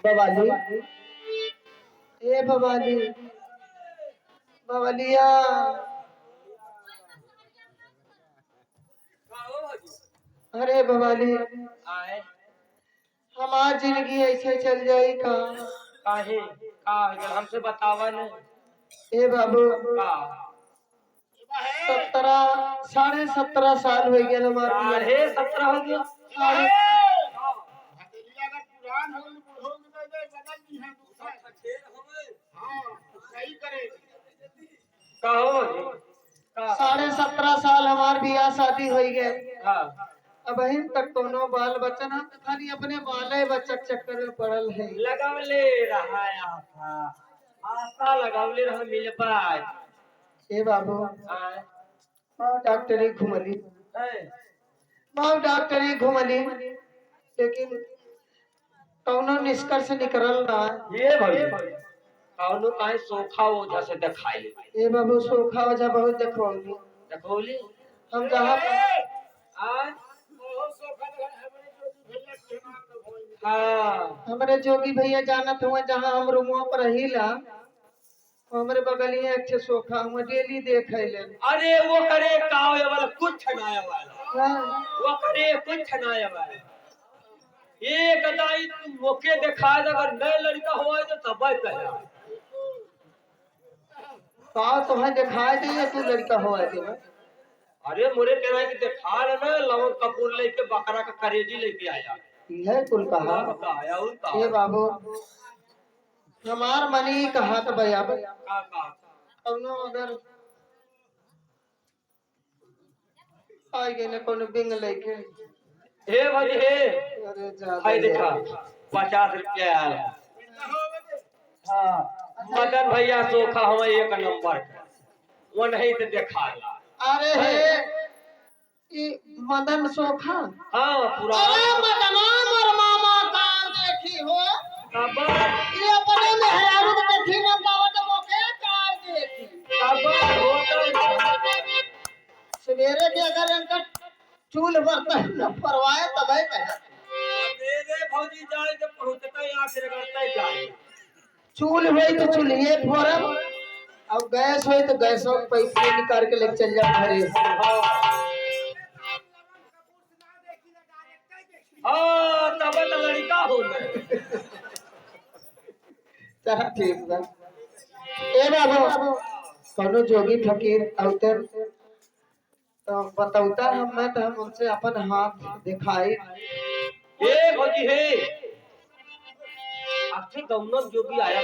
भवाली, ए भवाली, भवालिया, अरे भवाली, हमार जिंदगी ऐसे चल जाई का? काहे का हमसे बतावन। ए बाबू, का 17.5 साल हो गए हमारे। 17.5 हो गया। कहो जी, 17.5 साल हमार बियाह शादी हो गए। हाँ अब अहिन तक कोनो बाल बच्चा ना, खाली अपने बाले बच्चा के चक्कर में पड़ल है। लगावले रहा आशा लगावले रहा मिल पाए। ए बाबू, डॉक्टरी घुमली, बहुत डॉक्टरी घुमली, लेकिन कौनो निष्कर्ष निकलल ना। ये भाई कौनो काहे सोखा ओझा से दिखाई। ए बाबू, सोखा वजह बहुत देखौली। देखौली हम जहाँ आज हाँ हमारे जोगी भैया जानत हुआ, जहाँ हम रूमवा पर रहीला, हमरे बगलिया एक ठे सोखा हम डेली देखे ले। अरे वो करे कावे वाला कुछ नाया वाला, वो करे कुछ नाया वाला। एक दाई तुम मोके दिखा दे, अगर नए लड़का हुआ तो तब कहे का तुम्हें दिखाई दे तू लड़का हो ऐसे में। अरे मोरे कहना कि दिखा ना लवन कपूर लेके बकरा का करेजी लेके आया। है कुल कहा आया उनका। ए बाबू, हमार मनी कहा तो भैया कौनो अगर आई गए ना कोनो बिंग लेके। हे भाई हे, अरे जा भाई देखा 50 रुपया आया। हाँ मदन भैया सोखा हम एक नंबर वो नहीं तो देखा। अरे हे ई मदन सोखा। हाँ पूरा अरे मदना मोर मामा काल देखी हो, ये अपने मेहरारू के देखी ना पावत मोके काल देखी। सवेरे के अगर इनका चूल बर्तन न परवाए तबे कहे मेरे भौजी जाए तो पहुंचता यहाँ से रगड़ता जाए। चूल होई तो चूल्हे फोरम, और गैस होई तो गैसों के पैसे निकाल के लेके चल जा घरे। हाँ तब तो लड़का हो चला ठीक बा। ए बाबू, कोनो जोगी फकीर अवतर तो बतौता हम, मैं तो हम उनसे अपन हाथ दिखाई। हे भौजी हे अच्छे गौनक जोगी आया